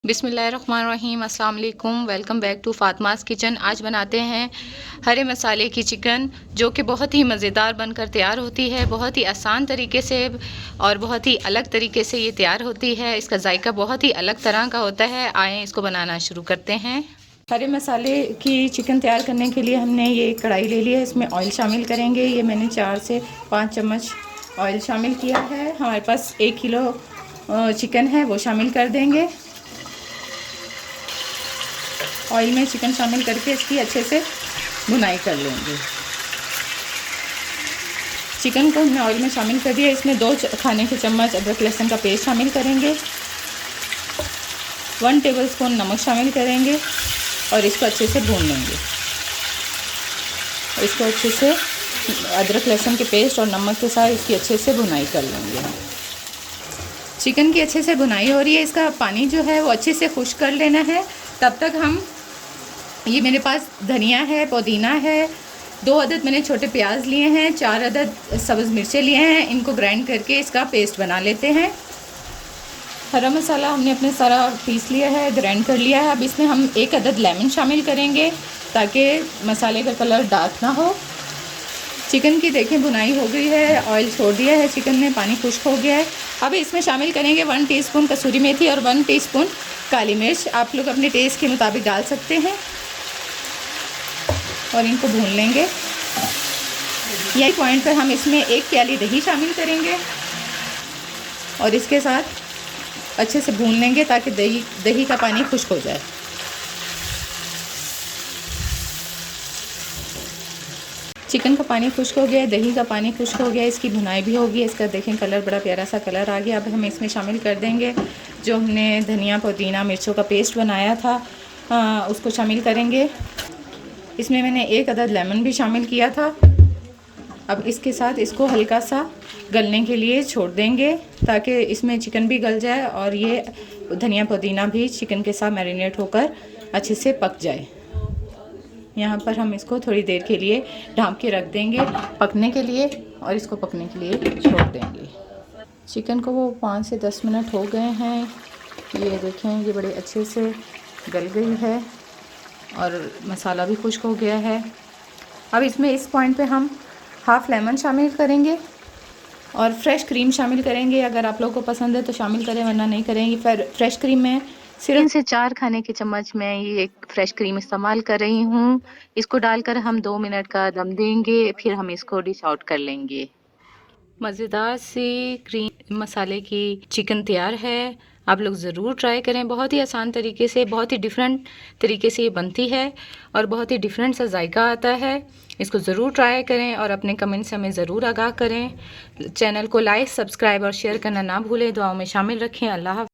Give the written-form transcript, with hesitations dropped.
बिस्मिल्लाहिर्रहमानिर्रहीम, अस्सलाम वालेकुम। Welcome back to Fatima's kitchen. आज बनाते हैं हरे मसाले की चिकन, जो कि बहुत ही मज़ेदार बनकर तैयार होती है। बहुत ही आसान तरीके से और बहुत ही अलग तरीके से ये तैयार होती है। इसका जायका बहुत ही अलग तरह का होता है। आएँ इसको बनाना शुरू करते हैं। हरे मसाले की चिकन तैयार करने के लिए हमने ये कढ़ाई ले लिया है। इसमें ऑयल शामिल करेंगे। ये मैंने 4 से 5 चम्मच ऑयल शामिल किया है। हमारे पास 1 किलो चिकन है, वो शामिल कर देंगे। ऑयल में चिकन शामिल करके इसकी अच्छे से भुनाई कर लेंगे। चिकन को हमने ऑयल में शामिल कर दिया। इसमें 2 खाने के चम्मच अदरक लहसुन का पेस्ट शामिल करेंगे। 1 टेबलस्पून नमक शामिल करेंगे और इसको अच्छे से भून लेंगे। इसको अच्छे से अदरक लहसुन के पेस्ट और नमक के साथ इसकी अच्छे से भुनाई कर लेंगे। चिकन की अच्छे से भुनाई हो रही है। इसका पानी जो है वो अच्छे से खुश्क कर लेना है। तब तक हम, ये मेरे पास धनिया है, पुदीना है, 2 अदद मैंने छोटे प्याज लिए हैं, 4 अदद सब्ज़ मिर्चें लिए हैं। इनको ग्राइंड करके इसका पेस्ट बना लेते हैं। हरा मसाला हमने अपने सारा पीस लिया है, ग्राइंड कर लिया है। अब इसमें हम 1 अदद लेमन शामिल करेंगे ताकि मसाले का कलर डार्क ना हो। चिकन की देखें भुनाई हो गई है, ऑयल छोड़ दिया है चिकन ने, पानी खुश्क हो गया है। अब इसमें शामिल करेंगे 1 टीस्पून कसूरी मेथी और 1 टीस्पून काली मिर्च। आप लोग अपने टेस्ट के मुताबिक डाल सकते हैं और इनको भून लेंगे। यही पॉइंट पर हम इसमें 1 प्याली दही शामिल करेंगे और इसके साथ अच्छे से भून लेंगे ताकि दही का पानी खुश्क हो जाए। चिकन का पानी खुश्क हो गया है, दही का पानी खुश्क हो गया है, इसकी भुनाई भी होगी। इसका देखें कलर बड़ा प्यारा सा कलर आ गया। अब हम इसमें शामिल कर देंगे जो हमने धनिया पुदीना मिर्चों का पेस्ट बनाया था, उसको शामिल करेंगे। इसमें मैंने 1 अदद लेमन भी शामिल किया था। अब इसके साथ इसको हल्का सा गलने के लिए छोड़ देंगे ताकि इसमें चिकन भी गल जाए और ये धनिया पुदीना भी चिकन के साथ मैरिनेट होकर अच्छे से पक जाए। यहाँ पर हम इसको थोड़ी देर के लिए ढाँप के रख देंगे पकने के लिए और इसको पकने के लिए छोड़ देंगे। चिकन को वो 5 से 10 मिनट हो गए हैं। ये देखें, ये बड़े अच्छे से गल गई है और मसाला भी खुश्क हो गया है। अब इसमें इस पॉइंट पे हम हाफ़ लेमन शामिल करेंगे और फ्रेश क्रीम शामिल करेंगे। अगर आप लोगों को पसंद है तो शामिल करें, वरना नहीं करेंगे। फिर फ्रेश क्रीम में सिर्फ 3 से 4 खाने के चम्मच मैं ये एक फ्रेश क्रीम इस्तेमाल कर रही हूँ। इसको डालकर हम 2 मिनट का दम देंगे, फिर हम इसको डिश आउट कर लेंगे। मज़ेदार सी क्रीम मसाले की चिकन तैयार है। आप लोग ज़रूर ट्राई करें। बहुत ही आसान तरीके से, बहुत ही डिफरेंट तरीके से ये बनती है और बहुत ही डिफरेंट सा जायका आता है। इसको ज़रूर ट्राई करें और अपने कमेंट से हमें ज़रूर आगाह करें। चैनल को लाइक, सब्सक्राइब और शेयर करना ना भूलें। दुआओं में शामिल रखें। अल्लाह हाफ़िज़।